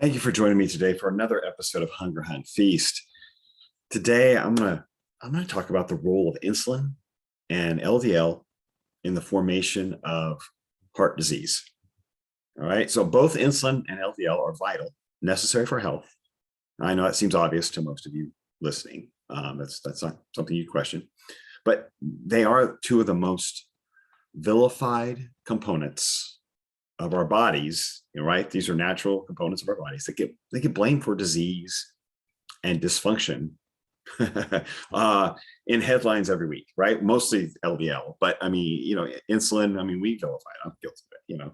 Thank you for joining me today for another episode of Hunger Hunt Feast. Today, I'm gonna talk about the role of insulin and LDL in the formation of heart disease. All right, so both insulin and LDL are vital, necessary for health. I know that seems obvious to most of you listening. That's not something you question, but they are two of the most vilified components of our bodies, right? These are natural components of our bodies that get blamed for disease and dysfunction in headlines every week, right? Mostly LDL, but I mean, insulin. I mean, we vilify it. I'm guilty of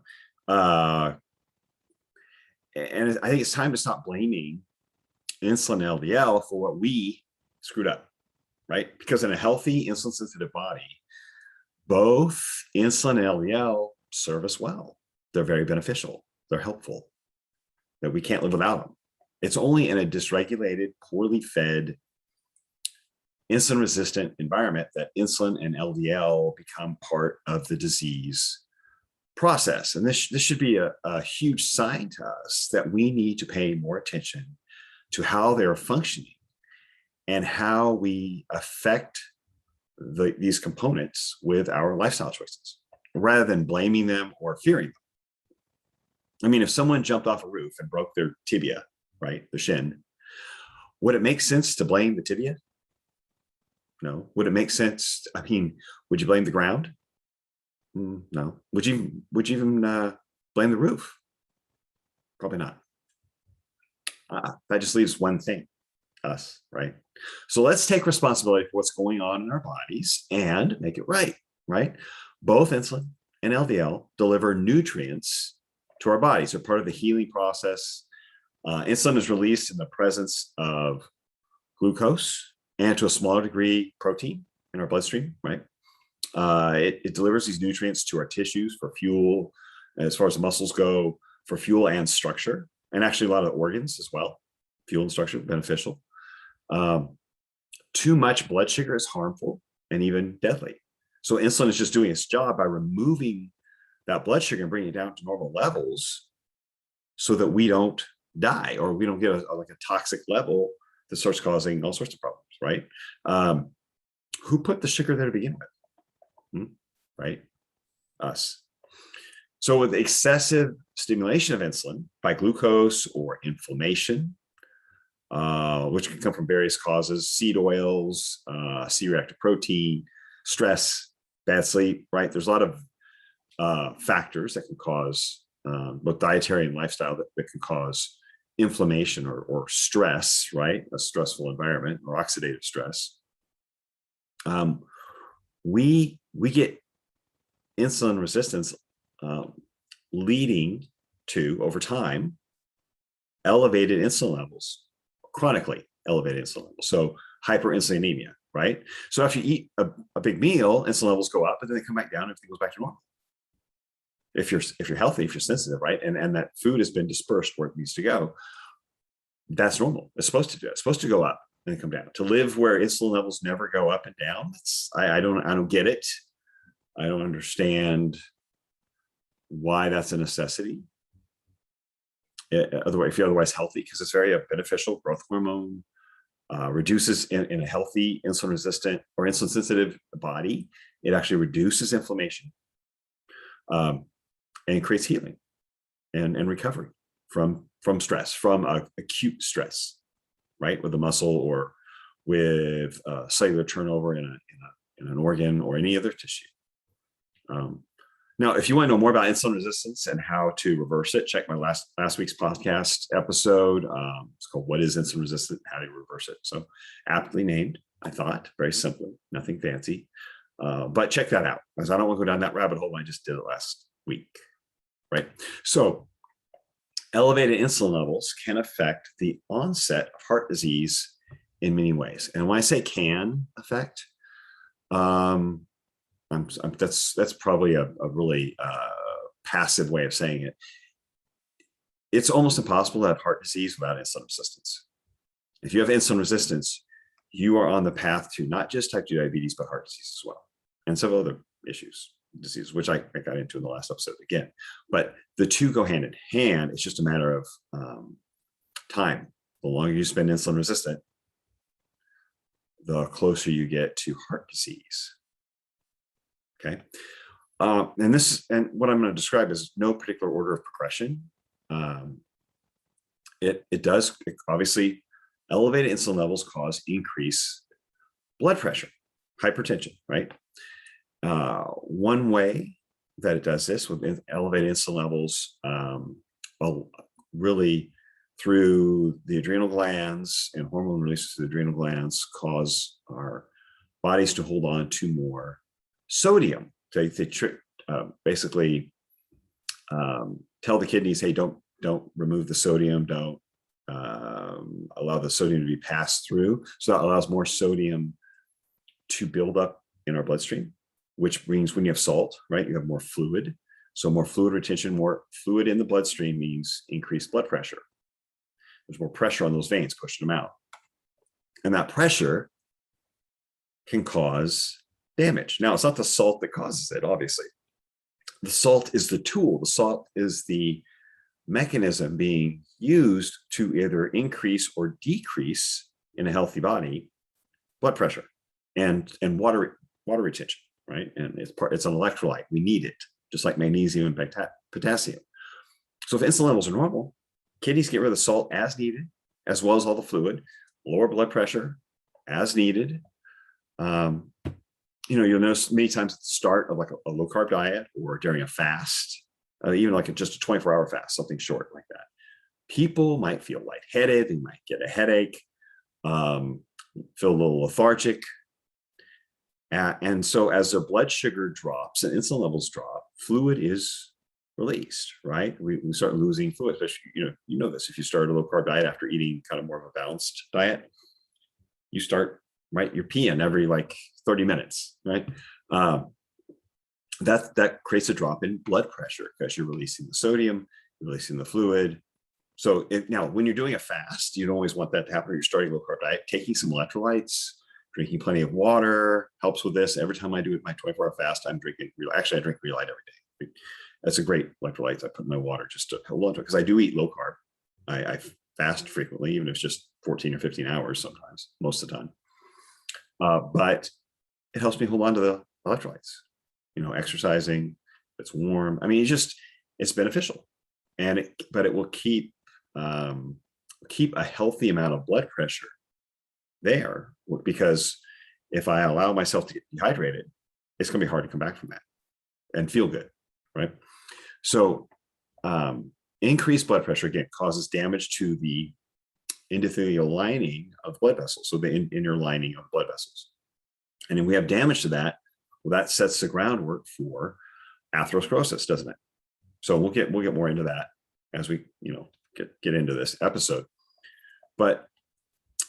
it, and I think it's time to stop blaming insulin and LDL for what we screwed up, right? Because in a healthy, insulin-sensitive body, both insulin and LDL serve us well. They're very beneficial. They're helpful. That we can't live without them. It's only in a dysregulated, poorly fed, insulin-resistant environment that insulin and LDL become part of the disease process. And this should be a huge sign to us that we need to pay more attention to how they're functioning and how we affect these components with our lifestyle choices, rather than blaming them or fearing them. I mean, if someone jumped off a roof and broke their tibia, right, the shin, would it make sense to blame the tibia? No. Would it make sense? I mean, would you blame the ground? No. Would you even blame the roof? Probably not. That just leaves one thing, us, right? So let's take responsibility for what's going on in our bodies and make it right, right? Both insulin and LDL deliver nutrients to our bodies. They're part of the healing process. Insulin is released in the presence of glucose and, to a smaller degree, protein in our bloodstream, right? It delivers these nutrients to our tissues for fuel, as far as the muscles go, for fuel and structure, and actually a lot of the organs as well. Fuel and structure, beneficial. Too much blood sugar is harmful and even deadly. So insulin is just doing its job by removing that blood sugar and bringing it down to normal levels so that we don't die, or we don't get a toxic level that starts causing all sorts of problems, right? Who put the sugar there to begin with? Right? Us. So with excessive stimulation of insulin by glucose or inflammation, which can come from various causes, seed oils, C-reactive protein, stress, bad sleep, right? There's a lot of factors that can cause both dietary and lifestyle that can cause inflammation or stress, right? A stressful environment or oxidative stress. We get insulin resistance leading to, over time, elevated insulin levels, chronically elevated insulin levels. So hyperinsulinemia, right? So after you eat a big meal, insulin levels go up, but then they come back down and everything goes back to normal. If you're healthy, if you're sensitive, right, and that food has been dispersed where it needs to go, that's normal. It's supposed to do it. It's supposed to go up and then come down. To live where insulin levels never go up and down, I don't get it. I don't understand why that's a necessity. If you're otherwise healthy, because it's very beneficial growth hormone, reduces in a healthy insulin resistant or insulin sensitive body, it actually reduces inflammation. And creates healing and recovery from stress, from acute stress, right, with the muscle or with cellular turnover in an organ or any other tissue. Now, if you want to know more about insulin resistance and how to reverse it, check my last week's podcast episode. It's called "What is Insulin Resistant? How do you reverse it?" So aptly named, I thought, very simply, nothing fancy. But check that out, because I don't want to go down that rabbit hole. I just did it last week. Right. So elevated insulin levels can affect the onset of heart disease in many ways. And when I say can affect, that's probably a really passive way of saying it. It's almost impossible to have heart disease without insulin resistance. If you have insulin resistance, you are on the path to not just type 2 diabetes, but heart disease as well, and several other diseases, which I got into in the last episode again. But the two go hand in hand. It's just a matter of time. The longer you spend insulin resistant, the closer you get to heart disease. Okay. And what I'm going to describe is no particular order of progression. It does obviously elevated insulin levels cause increased blood pressure, hypertension, right? One way that it does this with elevated insulin levels, really through the adrenal glands and hormone releases to the adrenal glands, cause our bodies to hold on to more sodium. They basically tell the kidneys, hey, don't remove the sodium, don't allow the sodium to be passed through. So that allows more sodium to build up in our bloodstream, which means when you have salt, right, you have more fluid. So more fluid retention, more fluid in the bloodstream means increased blood pressure. There's more pressure on those veins, pushing them out. And that pressure can cause damage. Now, it's not the salt that causes it, obviously. The salt is the tool. The salt is the mechanism being used to either increase or decrease in a healthy body blood pressure and water retention, right? And it's an electrolyte. We need it, just like magnesium and potassium. So if insulin levels are normal, kidneys get rid of the salt as needed, as well as all the fluid, lower blood pressure as needed. You'll notice many times at the start of like a low carb diet or during a fast, even like just a 24-hour fast, something short like that, people might feel lightheaded, they might get a headache, feel a little lethargic. And so as their blood sugar drops and insulin levels drop, fluid is released, right? We start losing fluid, especially, you know this, if you start a low carb diet after eating kind of more of a balanced diet, you start, right, you're peeing every like 30 minutes, right? That creates a drop in blood pressure because you're releasing the sodium, you're releasing the fluid. So now when you're doing a fast, you don't always want that to happen. You're starting a low carb diet, taking some electrolytes, drinking plenty of water helps with this. Every time I do my 24-hour fast, I'm drinking, actually I drink Relight every day. That's a great electrolyte. I put in my water just to hold on to it because I do eat low carb. I fast frequently, even if it's just 14 or 15 hours sometimes, most of the time. But it helps me hold on to the electrolytes, exercising, it's warm. I mean, it's beneficial, but it will keep a healthy amount of blood pressure there, because if I allow myself to get dehydrated, it's going to be hard to come back from that and feel good, right? So increased blood pressure, again, causes damage to the endothelial lining of blood vessels, so the inner lining of blood vessels. And if we have damage to that, well, that sets the groundwork for atherosclerosis, doesn't it? So we'll get more into that as we get into this episode. But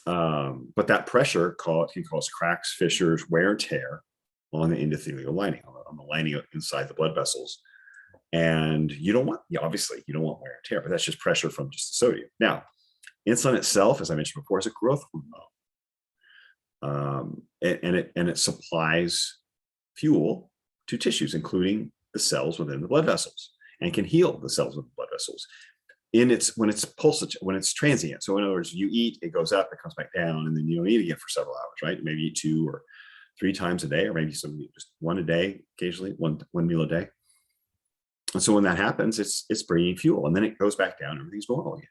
that pressure can cause cracks, fissures, wear and tear on the endothelial lining, on the lining inside the blood vessels. And obviously you don't want wear and tear, but that's just pressure from just the sodium. Now, insulin itself, as I mentioned before, is a growth hormone. And it supplies fuel to tissues, including the cells within the blood vessels, and can heal the cells within the blood vessels when it's transient. So in other words, you eat, it goes up, it comes back down, and then you don't eat again for several hours, right? Maybe eat 2 or 3 times a day, or maybe just one a day, occasionally one meal a day. And so when that happens, it's bringing fuel, and then it goes back down, everything's normal again.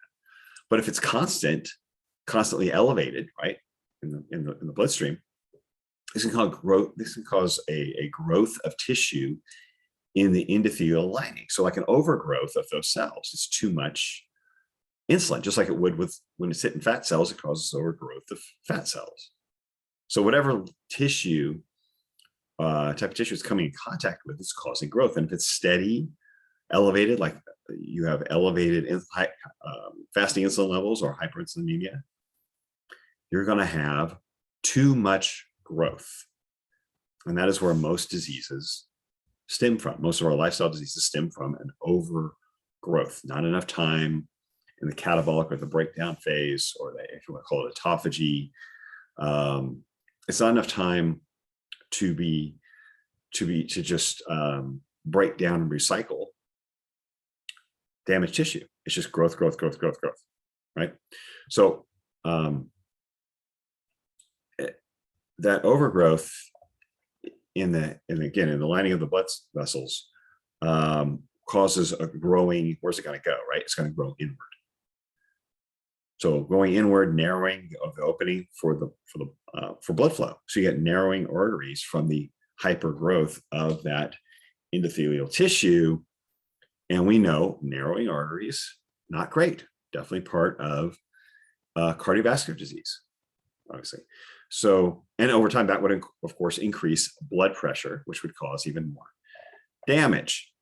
But if it's constantly elevated, right, in the bloodstream, this can cause a growth of tissue in the endothelial lining. So like an overgrowth of those cells. It's too much insulin, just like it would when it's hitting fat cells, it causes overgrowth of fat cells. So whatever tissue, type of tissue it's coming in contact with, is causing growth. And if it's steady, elevated, like you have elevated fasting insulin levels or hyperinsulinemia, you're going to have too much growth. And that is where most diseases stem from. Most of our lifestyle diseases stem from an overgrowth, not enough time in the catabolic or the breakdown phase, or if you want to call it autophagy. It's not enough time to just break down and recycle damaged tissue. It's just growth. right? So that overgrowth in the lining of the blood vessels causes a growing. Where's it going to go? Right, it's going to grow inward. So going inward, narrowing of the opening for blood flow. So you get narrowing arteries from the hypergrowth of that endothelial tissue. And we know narrowing arteries, not great, definitely part of cardiovascular disease, obviously. So, and over time, that would, of course, increase blood pressure, which would cause even more damage.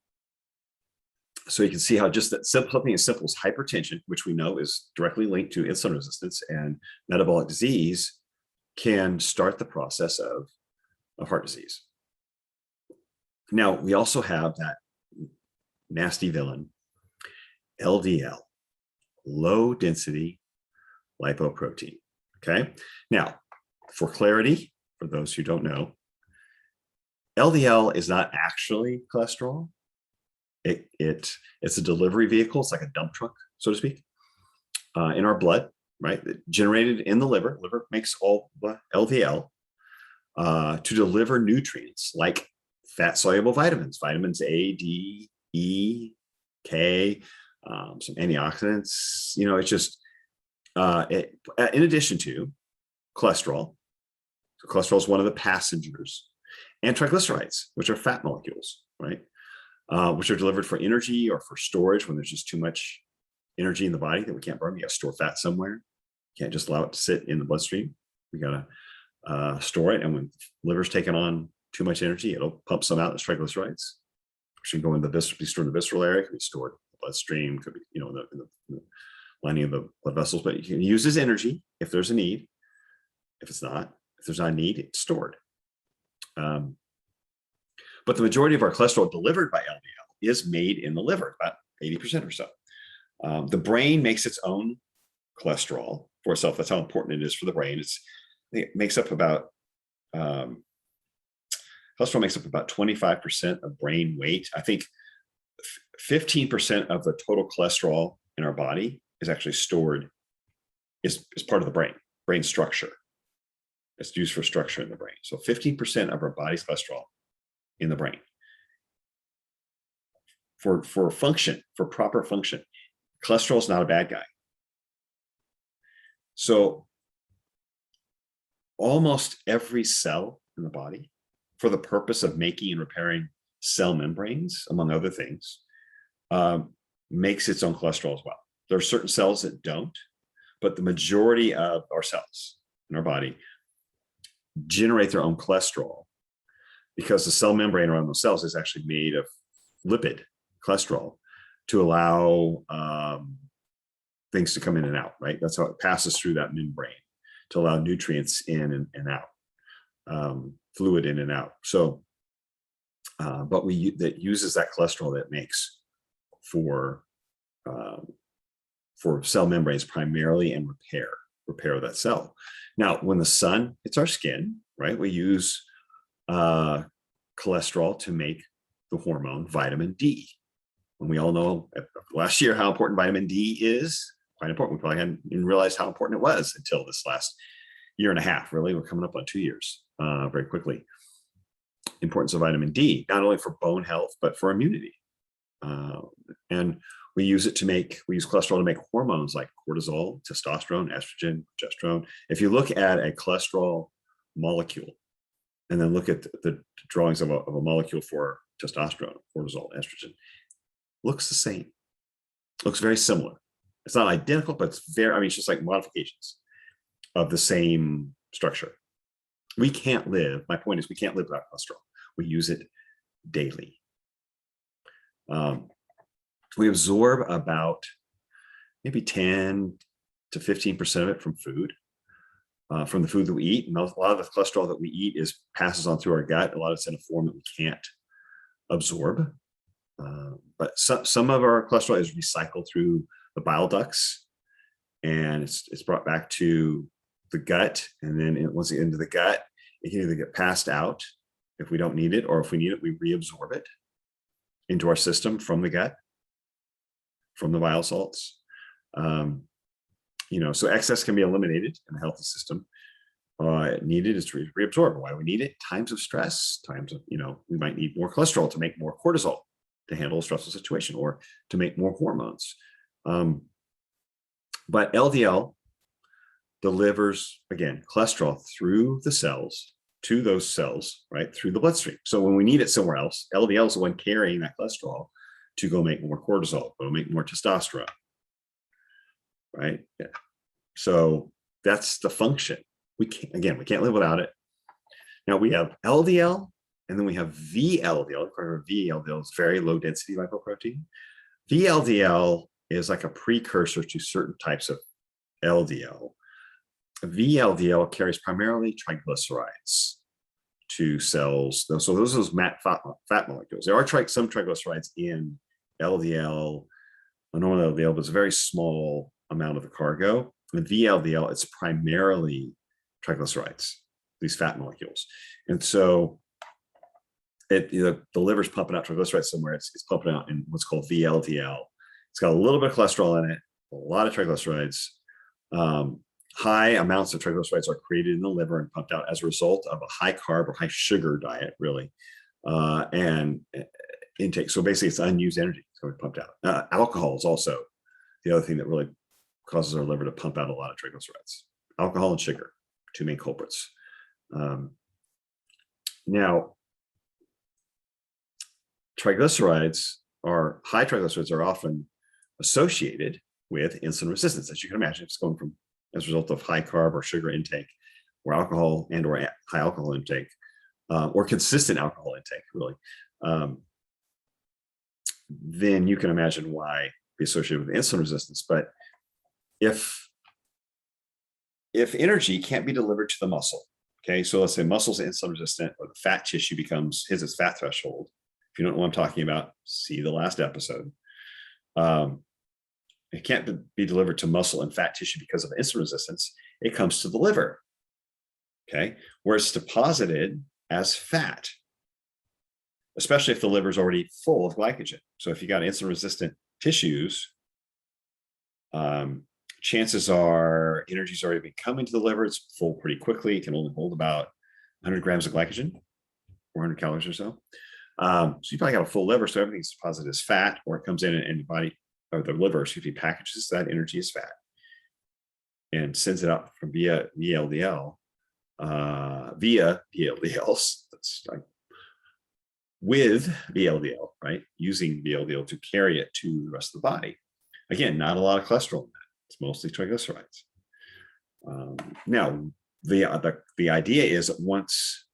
So you can see how just that something as simple as hypertension, which we know is directly linked to insulin resistance and metabolic disease, can start the process of heart disease. Now, we also have that nasty villain, LDL, low density lipoprotein. Okay. Now, for clarity, for those who don't know, LDL is not actually cholesterol. It's a delivery vehicle. It's like a dump truck, so to speak, in our blood, right? Generated in the liver. Liver makes all the LDL to deliver nutrients like fat soluble vitamins, vitamins A, D, E, K, some antioxidants. You know, it's just in addition to cholesterol. So cholesterol is one of the passengers, and triglycerides, which are fat molecules, right? Which are delivered for energy or for storage when there's just too much energy in the body that we can't burn. You got to store fat somewhere. You can't just allow it to sit in the bloodstream. We got to store it. And when the liver's taking on too much energy, it'll pump some out as triglycerides, which can go in the visceral, be stored in the visceral area, could be stored in the bloodstream, could be, you know, in the lining of the blood vessels, but you can use as energy if there's a need. If there's not a need, it's stored. But the majority of our cholesterol delivered by LDL is made in the liver, about 80% or so. The brain makes its own cholesterol for itself. That's how important it is for the brain. It makes up about, cholesterol makes up about 25% of brain weight. I think 15% of the total cholesterol in our body is actually stored, is part of the brain structure. It's used for structure in the brain. So 15% of our body's cholesterol in the brain for function, for proper function. Cholesterol is not a bad guy. So almost every cell in the body, for the purpose of making and repairing cell membranes, among other things, makes its own cholesterol as well. There are certain cells that don't, but the majority of our cells in our body generate their own cholesterol, because the cell membrane around those cells is actually made of lipid cholesterol to allow things to come in and out, right? That's how it passes through that membrane to allow nutrients in and out, fluid in and out. So, but that uses that cholesterol that it makes for cell membranes primarily, and repair that cell. Now, when the sun hits our skin, right, we use cholesterol to make the hormone vitamin D. And we all know last year how important vitamin D is. Quite important. We probably hadn't even realized how important it was until this last year and a half. Really, we're coming up on 2 years very quickly. Importance of vitamin D, not only for bone health, but for immunity. And we use cholesterol to make hormones like cortisol, testosterone, estrogen, progesterone. If you look at a cholesterol molecule, and then look at the drawings of a molecule for testosterone, cortisol, estrogen, looks the same. Looks very similar. It's not identical, but it's it's just like modifications of the same structure. We can't live, my point is, we can't live without cholesterol. We use it daily. We absorb about maybe 10 to 15% of it from food. From the food that we eat. And a lot of the cholesterol that we eat passes on through our gut. A lot of it's in a form that we can't absorb. But some of our cholesterol is recycled through the bile ducts, and it's brought back to the gut. And then once it gets into the gut, it can either get passed out if we don't need it, or if we need it, we reabsorb it into our system from the gut, from the bile salts. So excess can be eliminated in the healthy system. Needed is to reabsorb. Why do we need it? Times of stress, times of, we might need more cholesterol to make more cortisol to handle a stressful situation, or to make more hormones. But LDL delivers, again, cholesterol through the cells to those cells, right, through the bloodstream. So when we need it somewhere else, LDL is the one carrying that cholesterol to go make more cortisol, go make more testosterone, right? Yeah. So that's the function. We can't live without it. Now we have LDL, and then we have VLDL. VLDL is very low density lipoprotein. VLDL is like a precursor to certain types of LDL. VLDL carries primarily triglycerides to cells. So those are those fat molecules. There are some triglycerides in LDL, normal LDL, but it's a very small amount of the cargo. In VLDL, it's primarily triglycerides, these fat molecules. And so the liver's pumping out triglycerides somewhere. It's pumping out in what's called VLDL. It's got a little bit of cholesterol in it, a lot of triglycerides. High amounts of triglycerides are created in the liver and pumped out as a result of a high carb or high sugar diet, really, and intake. So basically, it's unused energy going pumped out. Alcohol is also the other thing that really causes our liver to pump out a lot of triglycerides. Alcohol and sugar, two main culprits. Now, high triglycerides are often associated with insulin resistance, as you can imagine. It's going from as a result of high carb or sugar intake, or alcohol and or high alcohol intake, or consistent alcohol intake, really. Then you can imagine why be associated with insulin resistance. But if energy can't be delivered to the muscle, okay, so let's say muscle's insulin resistant, or the fat tissue hits its fat threshold. If you don't know what I'm talking about, see the last episode. It can't be delivered to muscle and fat tissue because of insulin resistance. It comes to the liver, okay, where it's deposited as fat, especially if the liver is already full of glycogen. So if you got insulin resistant tissues, chances are energy's already been coming to the liver. It's full pretty quickly. It can only hold about 100 grams of glycogen, 400 calories or so. So you probably got a full liver, so everything's deposited as fat, or it comes in and the body, or the liver, packages that energy as fat and sends it out from via VLDL, with VLDL, right? Using VLDL to carry it to the rest of the body. Again, not a lot of cholesterol in that. It's mostly triglycerides. Now, the idea is that once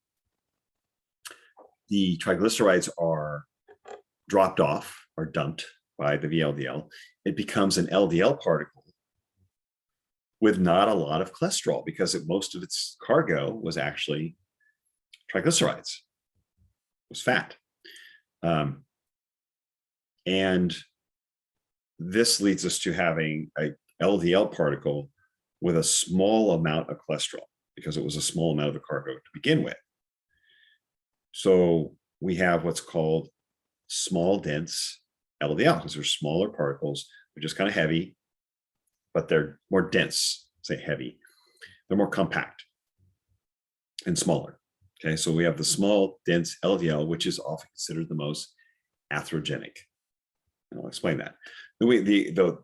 the triglycerides are dropped off or dumped by the VLDL, it becomes an LDL particle with not a lot of cholesterol, because most of its cargo was actually triglycerides, was fat. And this leads us to having a LDL particle with a small amount of cholesterol, because it was a small amount of the cargo to begin with. So we have what's called small dense LDL, because they're smaller particles. They're just kind of heavy, but they're more dense, say heavy. They're more compact and smaller. Okay, so we have the small dense LDL, which is often considered the most atherogenic. And I'll explain that. The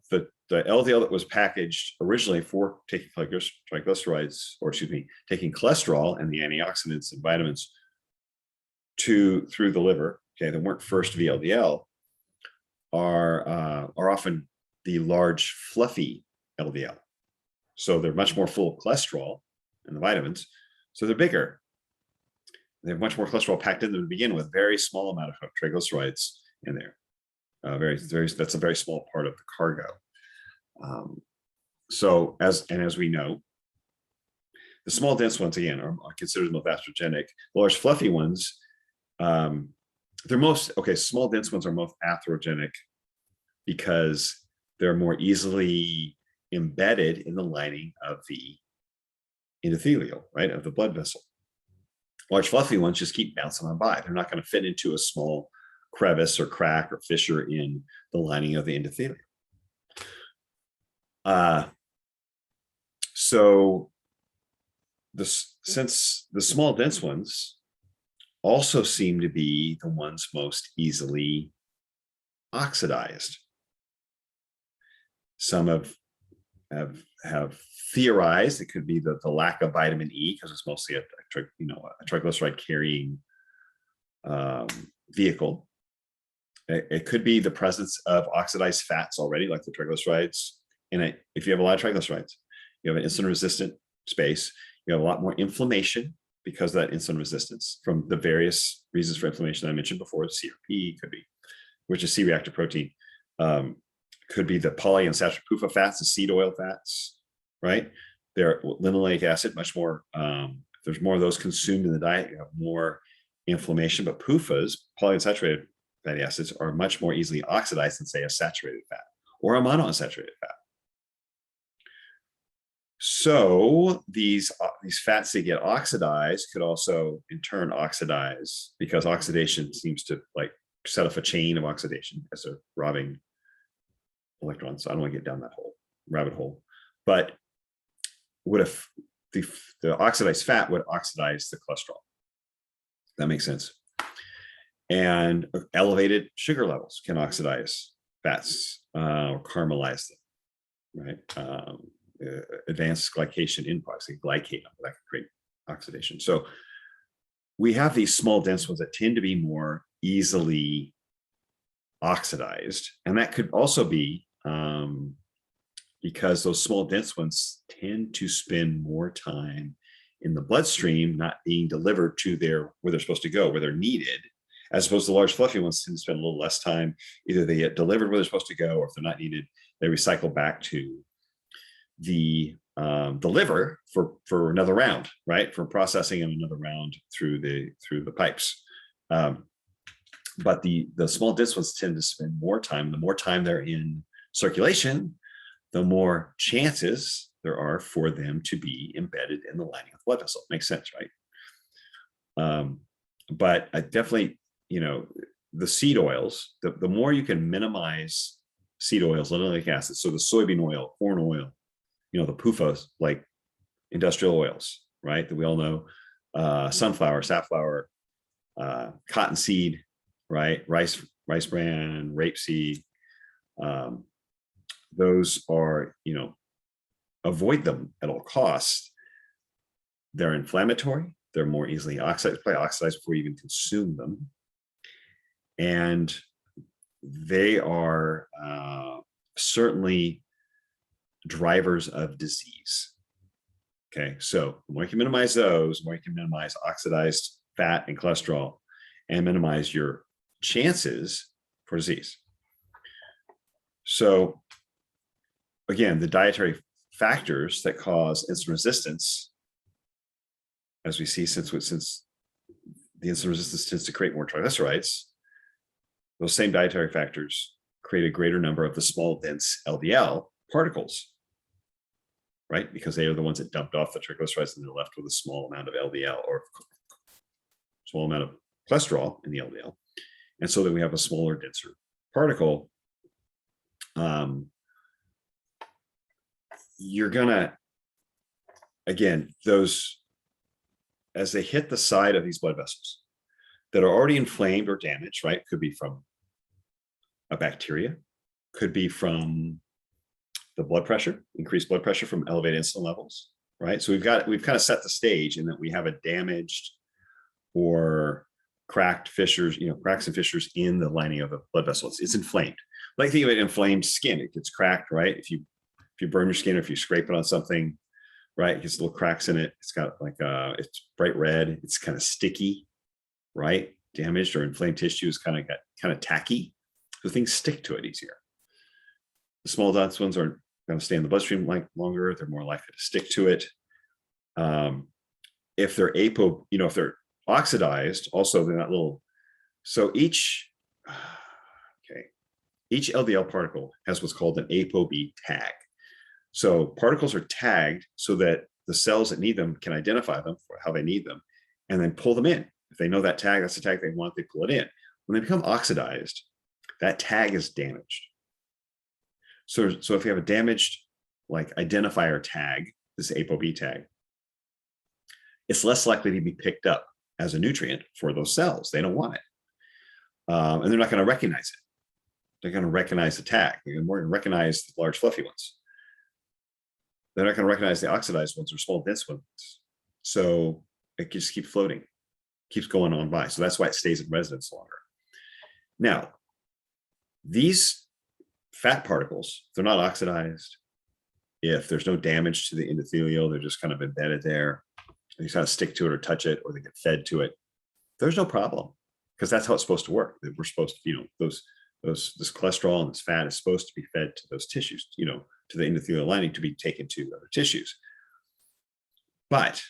LDL that was packaged originally for taking triglycerides, or taking cholesterol and the antioxidants and vitamins through the liver, okay, that weren't first VLDL, are often the large fluffy LDL. So they're much more full of cholesterol and the vitamins, so they're bigger. They have much more cholesterol packed in them to begin with, very small amount of triglycerides in there. That's a very small part of the cargo. So as we know, the small dense ones, again, are considered the most atherogenic. The large fluffy ones, small dense ones are most atherogenic because they're more easily embedded in the lining of the endothelial, right, of the blood vessel. Large fluffy ones just keep bouncing on by. They're not going to fit into a small crevice or crack or fissure in the lining of the endothelium. So since the small dense ones also seem to be the ones most easily oxidized. Some have theorized it could be the lack of vitamin E, because it's mostly a triglyceride carrying vehicle. It could be the presence of oxidized fats already, like the triglycerides. And if you have a lot of triglycerides, you have an insulin resistant space, you have a lot more inflammation because of that insulin resistance from the various reasons for inflammation that I mentioned before. CRP could be, which is C-reactive protein. Could be the polyunsaturated PUFA fats, the seed oil fats, right? They're linoleic acid, much more. If there's more of those consumed in the diet, you have more inflammation. But PUFAs, polyunsaturated fatty acids, are much more easily oxidized than, say, a saturated fat or a monounsaturated fat. So these fats that get oxidized could also in turn oxidize, because oxidation seems to like set off a chain of oxidation as they're robbing electrons. So I don't want to get down that rabbit hole. But what if the oxidized fat would oxidize the cholesterol? That makes sense. And elevated sugar levels can oxidize fats or caramelize them, right? Advanced glycation in products, like glycate, that can create oxidation. So we have these small dense ones that tend to be more easily oxidized. And that could also be because those small dense ones tend to spend more time in the bloodstream, not being delivered to where they're supposed to go, where they're needed, as opposed to large fluffy ones tend to spend a little less time. Either they get delivered where they're supposed to go, or if they're not needed, they recycle back to the liver for another round, right? For processing and another round through the pipes. But the small dense ones tend to spend more time. The more time they're in circulation, the more chances there are for them to be embedded in the lining of the blood vessel. Makes sense, right? But I definitely, the seed oils, the more you can minimize seed oils, linoleic acid, so the soybean oil, corn oil, the PUFAs, like industrial oils, right? That we all know, sunflower, safflower, cottonseed, right? Rice bran, rapeseed. Those are, avoid them at all costs. They're inflammatory. They're more easily oxidized, probably oxidized before you even consume them. And they are certainly drivers of disease. Okay, so the more you can minimize those, the more you can minimize oxidized fat and cholesterol, and minimize your chances for disease. So again, the dietary factors that cause insulin resistance, as we see, since the insulin resistance tends to create more triglycerides, those same dietary factors create a greater number of the small dense LDL particles, right? Because they are the ones that dumped off the triglycerides, and they're left with a small amount of LDL, or small amount of cholesterol in the LDL. And so that we have a smaller, denser particle. You're gonna, again, those, as they hit the side of these blood vessels that are already inflamed or damaged, right? Could be from a bacteria, could be from the blood pressure, increased blood pressure from elevated insulin levels, right? So we've kind of set the stage in that we have a damaged or cracked fissures, cracks and fissures in the lining of a blood vessel. It's inflamed. Like think of it, inflamed skin. It gets cracked, right? If you burn your skin, or if you scrape it on something, right, it gets little cracks in it. It's got like it's bright red. It's kind of sticky, right? Damaged or inflamed tissue is kind of tacky, so things stick to it easier. The small dense ones are going to stay in the bloodstream longer. They're more likely to stick to it. If they're if they're oxidized, also they're not little. So each LDL particle has what's called an ApoB tag. So particles are tagged so that the cells that need them can identify them for how they need them, and then pull them in. If they know that tag, that's the tag they want, they pull it in. When they become oxidized, that tag is damaged. So if you have a damaged like identifier tag, this ApoB tag, it's less likely to be picked up as a nutrient for those cells. They don't want it. And they're not going to recognize it. They're going to recognize the tag. They're more going to recognize the large fluffy ones. They're not going to recognize the oxidized ones or small dense ones. So it just keeps floating, keeps going on by. So that's why it stays in residence longer. Now, these fat particles, they're not oxidized. If there's no damage to the endothelial, they're just kind of embedded there. They kind of stick to it or touch it, or they get fed to it. There's no problem, because that's how it's supposed to work. We're supposed to, this cholesterol and this fat is supposed to be fed to those tissues, to the endothelial lining to be taken to other tissues. But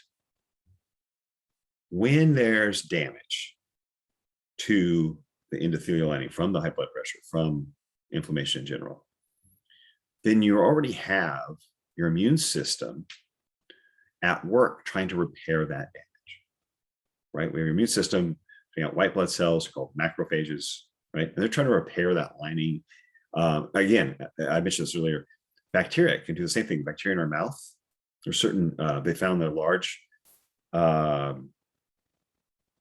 when there's damage to the endothelial lining from the high blood pressure, from inflammation in general, then you already have your immune system at work trying to repair that damage, right? We have your immune system putting out white blood cells called macrophages, right? And they're trying to repair that lining. Again, I mentioned this earlier, bacteria can do the same thing. Bacteria in our mouth, there's certain, they found that a large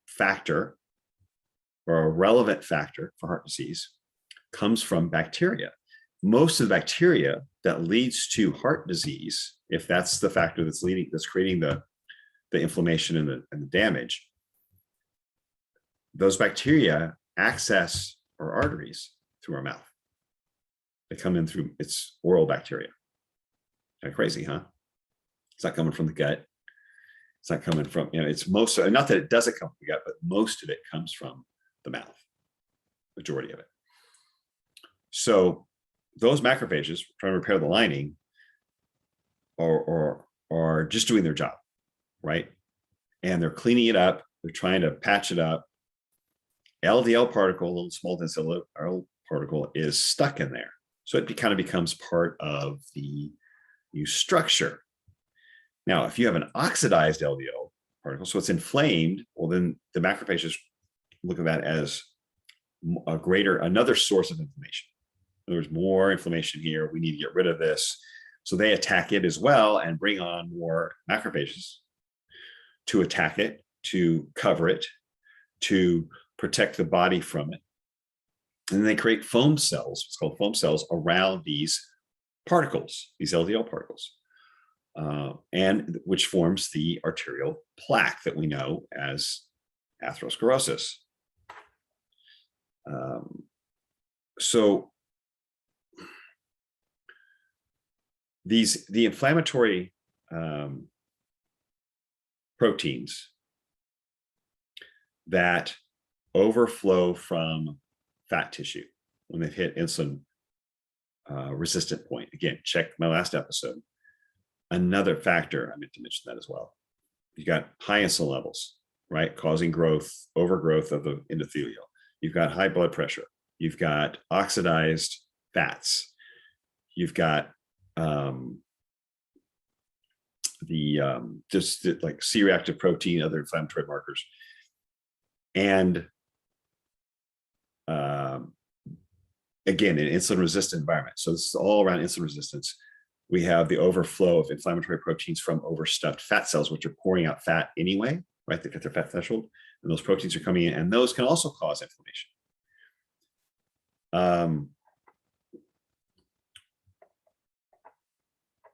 factor, or a relevant factor for heart disease, comes from bacteria. Most of the bacteria that leads to heart disease, if that's the factor that's creating the inflammation and the damage, those bacteria access our arteries through our mouth. They come in through its oral bacteria. Kind of crazy, huh? It's not coming from the gut. It's not coming from, it's not that it doesn't come from the gut, but most of it comes from the mouth, majority of it. So those macrophages trying to repair the lining are just doing their job, right? And they're cleaning it up. They're trying to patch it up. LDL particle, a little small dense LDL particle, is stuck in there. So it kind of becomes part of the new structure. Now, if you have an oxidized LDL particle, so it's inflamed, well, then the macrophages look at that as another source of inflammation. There's more inflammation here. We need to get rid of this. So they attack it as well and bring on more macrophages to attack it, to cover it, to protect the body from it. And then they create foam cells, what's called foam cells, around these particles, these LDL particles, and which forms the arterial plaque that we know as atherosclerosis. So the inflammatory proteins that overflow from fat tissue when they've hit insulin resistant point. Again, check my last episode. Another factor, I meant to mention that as well. You got high insulin levels, right? Causing overgrowth of the endothelial. You've got high blood pressure. You've got oxidized fats. You've got just like C-reactive protein, other inflammatory markers. And again, in insulin resistant environment. So this is all around insulin resistance. We have the overflow of inflammatory proteins from overstuffed fat cells, which are pouring out fat anyway, right? They've got their fat threshold, and those proteins are coming in, and those can also cause inflammation.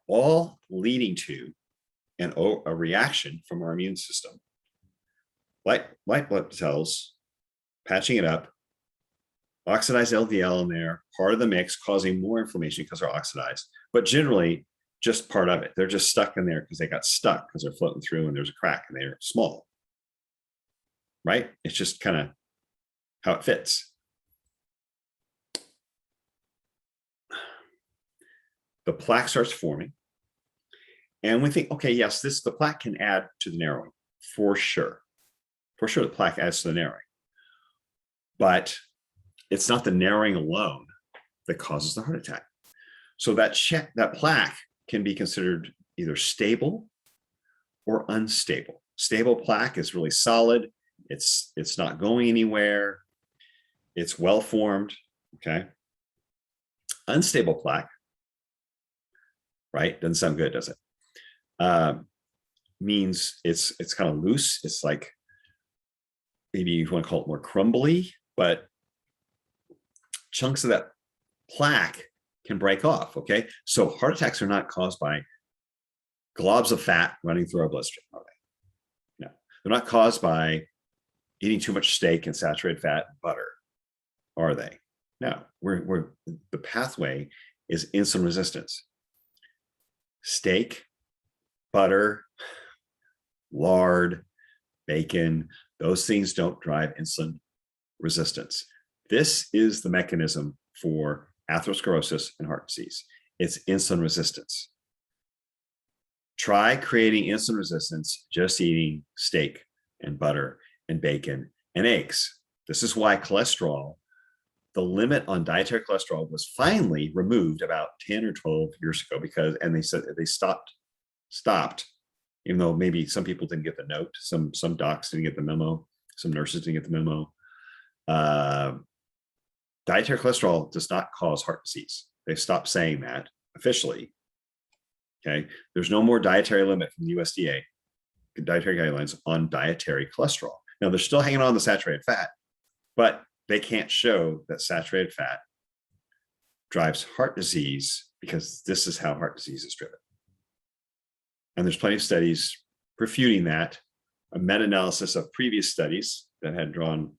All leading to a reaction from our immune system. White blood cells, patching it up, oxidized LDL in there, part of the mix, causing more inflammation because they're oxidized, but generally just part of it. They're just stuck in there because they got stuck because they're floating through and there's a crack and they're small, right? It's just kind of how it fits. The plaque starts forming, and we think, okay, yes, the plaque can add to the narrowing, for sure. For sure, the plaque adds to the narrowing, but it's not the narrowing alone that causes the heart attack. So that plaque can be considered either stable or unstable. Stable plaque is really solid. It's not going anywhere. It's well formed. Okay. Unstable plaque, right? Doesn't sound good, does it? means it's kind of loose. It's like, maybe you want to call it more crumbly, but chunks of that plaque can break off. Okay, so heart attacks are not caused by globs of fat running through our bloodstream, are they? No, they're not caused by eating too much steak and saturated fat and butter, are they? No, the pathway is insulin resistance. Steak, butter, lard, bacon, those things don't drive insulin resistance. This is the mechanism for atherosclerosis and heart disease. It's insulin resistance. Try creating insulin resistance just eating steak and butter and bacon and eggs. This is why cholesterol, the limit on dietary cholesterol, was finally removed about 10 or 12 years ago, because, and they said they stopped, even though maybe some people didn't get the note, some docs didn't get the memo, some nurses didn't get the memo. Dietary cholesterol does not cause heart disease. They've stopped saying that officially. Okay, there's no more dietary limit from the USDA, dietary guidelines on dietary cholesterol. Now they're still hanging on the saturated fat, but they can't show that saturated fat drives heart disease, because this is how heart disease is driven. And there's plenty of studies refuting that, a meta-analysis of previous studies that had drawn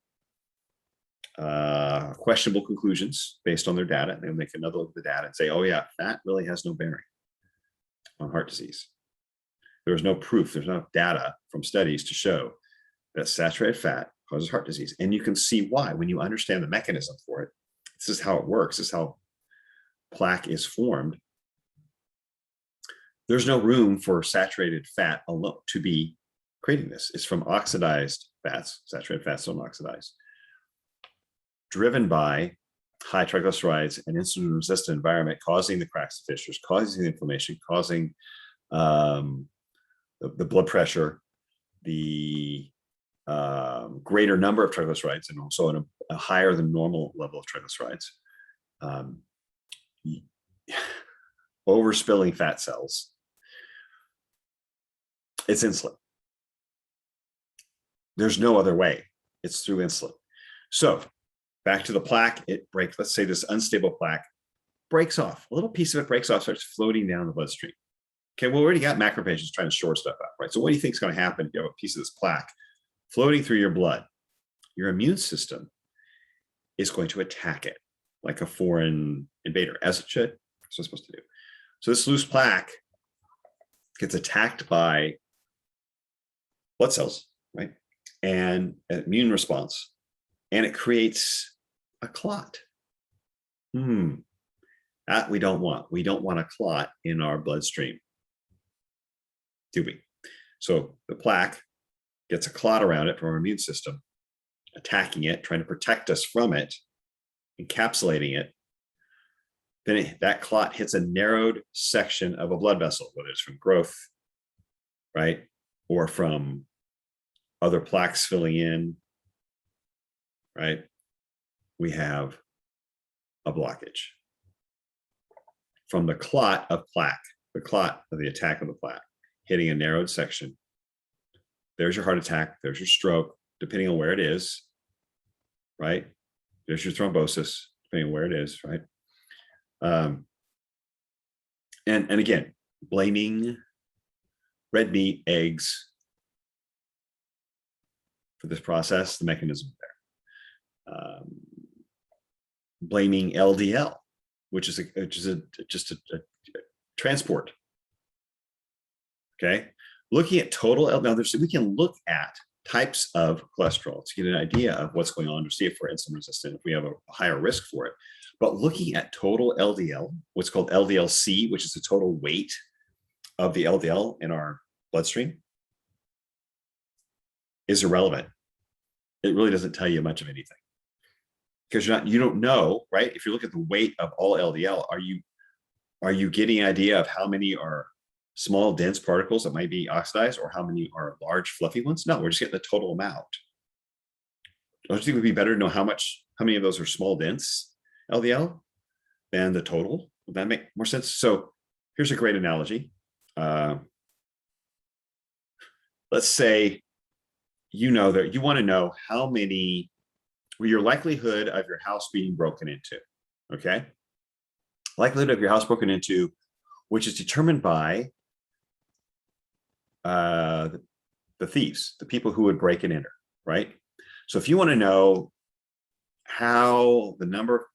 questionable conclusions based on their data. And they'll make another look at the data and say, oh yeah, fat really has no bearing on heart disease. There was no proof, there's no data from studies to show that saturated fat causes heart disease. And you can see why when you understand the mechanism for it. This is how it works. This is how plaque is formed. There's no room for saturated fat alone to be creating this. It's from oxidized fats. Saturated fats don't oxidize, driven by high triglycerides and insulin resistant environment, causing the cracks and fissures, causing the inflammation, causing the blood pressure, the greater number of triglycerides, and also a higher than normal level of triglycerides, overspilling fat cells. It's insulin. There's no other way. It's through insulin. So back to the plaque, it breaks. Let's say this unstable plaque breaks off. A little piece of it breaks off, starts floating down the bloodstream. Okay, well, we already got macrophages trying to shore stuff up, right? So what do you think is going to happen if you have a piece of this plaque floating through your blood? Your immune system is going to attack it like a foreign invader, as it should. That's what it's supposed to do. So this loose plaque gets attacked by blood cells, right? And an immune response, and it creates a clot. That we don't want. We don't want a clot in our bloodstream, do we? So the plaque gets a clot around it from our immune system, attacking it, trying to protect us from it, encapsulating it. Then that clot hits a narrowed section of a blood vessel, whether it's from growth, right? Or from other plaques filling in, right? We have a blockage from the clot of plaque, the clot of the attack of the plaque, hitting a narrowed section. There's your heart attack, there's your stroke, depending on where it is, right? There's your thrombosis, depending on where it is, right? And again, blaming red meat, eggs for this process, the mechanism there. Blaming LDL, which is just a transport. Okay, looking at total LDL. Now, we can look at types of cholesterol to get an idea of what's going on, to see if we're insulin resistant, if we have a higher risk for it. But looking at total LDL, what's called LDL-C, which is the total weight of the LDL in our bloodstream, is irrelevant. It really doesn't tell you much of anything, because you don't know, right? If you look at the weight of all LDL, are you getting an idea of how many are small dense particles that might be oxidized, or how many are large fluffy ones? No, we're just getting the total amount. Don't you think it would be better to know how many of those are small dense LDL than the total? Would that make more sense? So here's a great analogy. let's say you know that you want to know how many, or your likelihood of your house being broken into. Okay. Likelihood of your house broken into, which is determined by the thieves, the people who would break and enter, right? So if you want to know how the number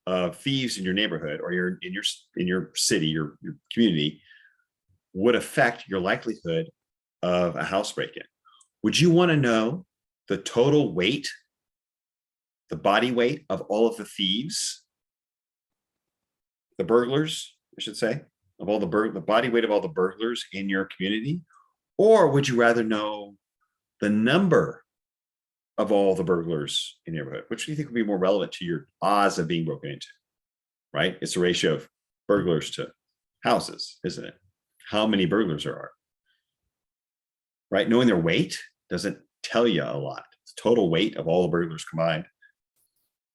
of thieves in your neighborhood or in your city, your community would affect your likelihood of a house break-in, would you want to know the total weight, the body weight of all of the thieves, the burglars, I should say, of all the body weight of all the burglars in your community? Or would you rather know the number of all the burglars in your neighborhood? Which do you think would be more relevant to your odds of being broken into, right? It's a ratio of burglars to houses, isn't it? How many burglars there are, right? Knowing their weight doesn't tell you a lot. The total weight of all the burglars combined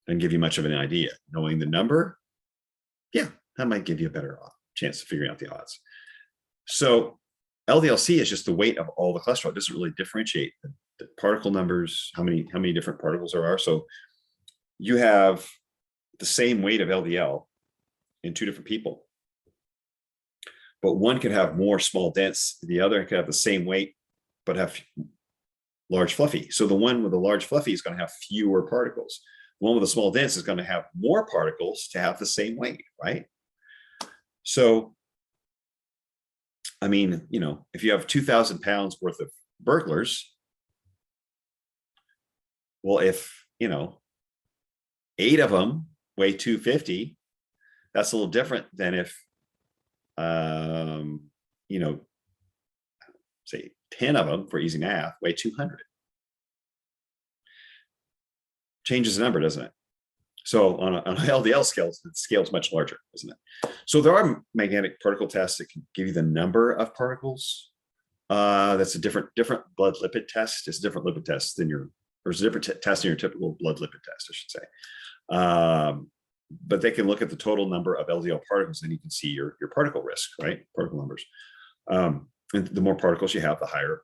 doesn't give you much of an idea. Knowing the number, yeah, that might give you a better chance of figuring out the odds. So LDL-C is just the weight of all the cholesterol. It doesn't really differentiate the particle numbers, how many different particles there are. So you have the same weight of LDL in two different people, but one could have more small dense, the other could have the same weight but have large fluffy. So the one with the large fluffy is going to have fewer particles. The one with the small dense is going to have more particles to have the same weight, right? So I mean, you know, if you have 2,000 pounds worth of burglars, well, if, you know, 8 of them weigh 250, that's a little different than if, you know, say 10 of them, for easy math, weigh 200. Changes the number, doesn't it? So on an LDL scale, the scale is much larger, isn't it? So there are magnetic particle tests that can give you the number of particles. That's a different blood lipid test. It's a different lipid test than or it's a different test than your typical blood lipid test, I should say. But they can look at the total number of LDL particles, and you can see your particle risk, right? Particle numbers. And the more particles you have, the higher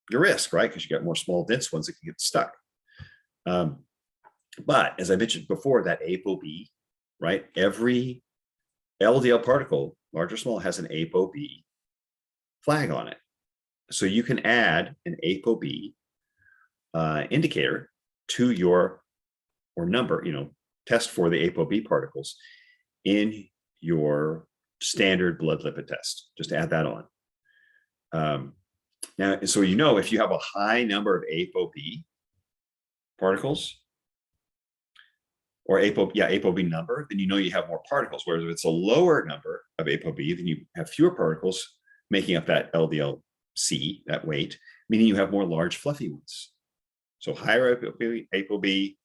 your risk, right? Because you got more small, dense ones that can get stuck. But as I mentioned before, that ApoB, right? Every LDL particle, large or small, has an ApoB flag on it. So you can add an ApoB indicator to your, or number, you know, test for the ApoB particles in your standard blood lipid test. Just add that on. Now, so you know, if you have a high number of ApoB particles, or ApoB number, then you know you have more particles. Whereas if it's a lower number of ApoB, then you have fewer particles making up that LDL-C, that weight, meaning you have more large fluffy ones. So higher ApoB,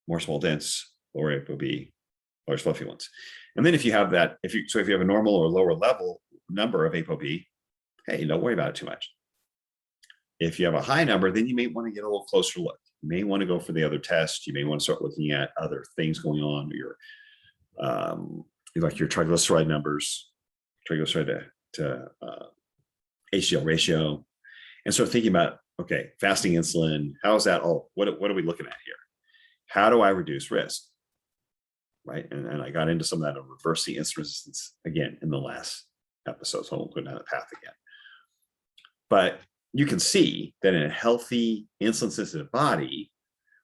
more small dense, lower ApoB, large fluffy ones. And then if you have that, if you have a normal or lower level number of ApoB, hey, don't worry about it too much. If you have a high number, then you may want to get a little closer look. You may want to go for the other test. You may want to start looking at other things going on, like your triglyceride numbers, triglyceride to HDL ratio, and start thinking about, okay, fasting insulin, how is that all, what are we looking at here? How do I reduce risk, right? And I got into some of that on reversing insulin resistance again in the last episode, so I won't go down that path again. But you can see that in a healthy insulin-sensitive body,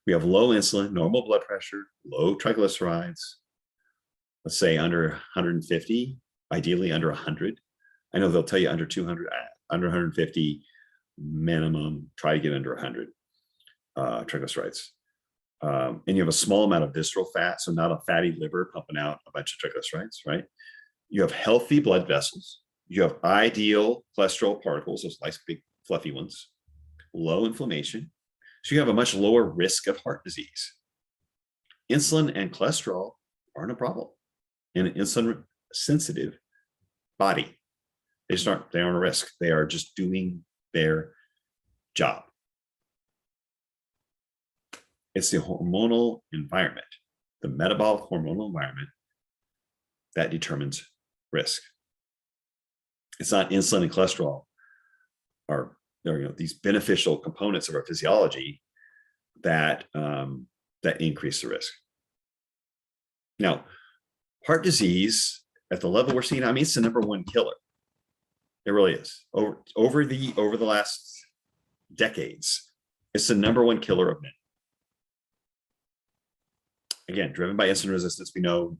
we have low insulin, normal blood pressure, low triglycerides, let's say under 150, ideally under 100. I know they'll tell you under 200, under 150 minimum, try to get under 100 triglycerides. And you have a small amount of visceral fat, so not a fatty liver pumping out a bunch of triglycerides, right? You have healthy blood vessels. You have ideal cholesterol particles, those nice big fluffy ones, low inflammation. So you have a much lower risk of heart disease. Insulin and cholesterol aren't a problem in an insulin sensitive body. They aren't a risk. They are just doing their job. It's the hormonal environment, the metabolic hormonal environment, that determines risk. It's not insulin and cholesterol are these beneficial components of our physiology that that increase the risk. Now, heart disease at the level we're seeing, I mean, it's the #1 killer. It really is. Over the last decades, it's the #1 killer of men. Again, driven by insulin resistance. We know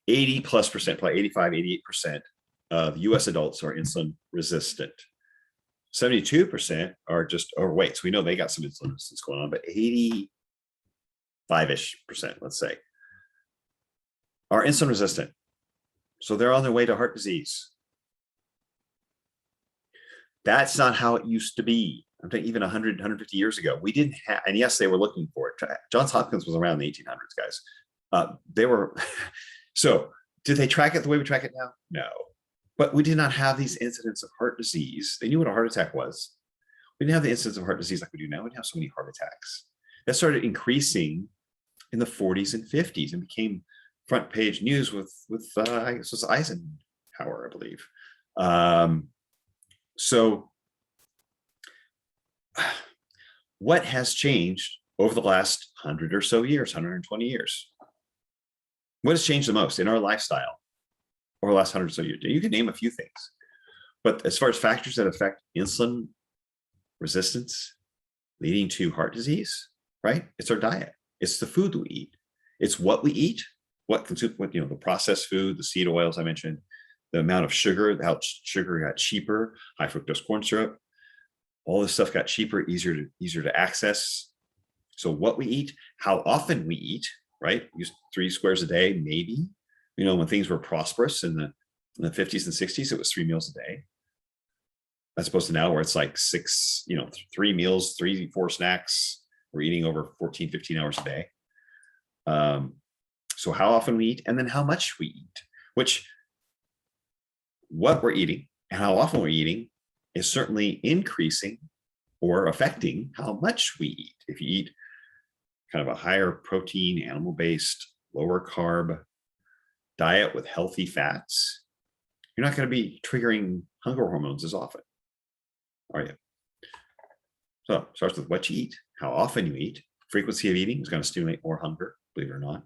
80+%, probably 85, 88% of US adults are insulin resistant. 72% are just overweight. So we know they got some insulin resistance going on, but 85-ish%, let's say, are insulin resistant. So they're on their way to heart disease. That's not how it used to be. I'm talking even 100, 150 years ago. We didn't have, and yes, they were looking for it. Johns Hopkins was around in the 1800s, guys. They were, so did they track it the way we track it now? No. But we did not have these incidents of heart disease. They knew what a heart attack was. We didn't have the incidents of heart disease like we do now. We didn't have so many heart attacks. That started increasing in the 40s and 50s and became front page news with I guess it was Eisenhower, I believe. So what has changed over the last 100 or so years, 120 years? What has changed the most in our lifestyle over the last 100 or so years? You can name a few things, but as far as factors that affect insulin resistance leading to heart disease, right? It's our diet. It's the food that we eat. It's what we eat, the processed food, the seed oils I mentioned, the amount of sugar, how sugar got cheaper, high fructose corn syrup, all this stuff got cheaper, easier to access. So what we eat, how often we eat, right? Use 3 squares a day, maybe. When things were prosperous in the 50s and 60s, it was 3 meals a day. As opposed to now where it's like 6, 3 meals, 3, 4 snacks. We're eating over 14, 15 hours a day. So how often we eat, and then how much we eat, what we're eating and how often we're eating is certainly increasing or affecting how much we eat. If you eat kind of a higher protein, animal-based, lower carb diet with healthy fats, you're not going to be triggering hunger hormones as often, are you? So it starts with what you eat, how often you eat. Frequency of eating is going to stimulate more hunger, believe it or not.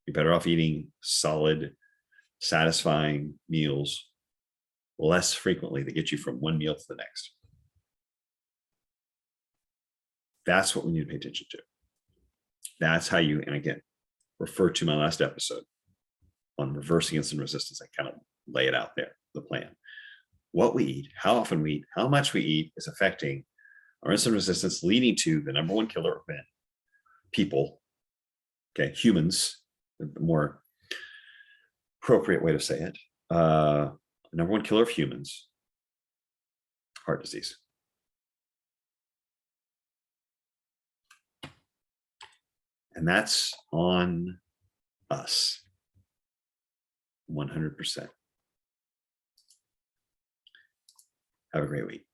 You're better off eating solid, satisfying meals less frequently that get you from one meal to the next. That's what we need to pay attention to. That's how you, and again, refer to my last episode on reversing insulin resistance. I kind of lay it out there, the plan. What we eat, how often we eat, how much we eat is affecting our insulin resistance, leading to the #1 killer of men, people, okay, humans, the more appropriate way to say it, #1 killer of humans, heart disease. And that's on us, 100%. Have a great week.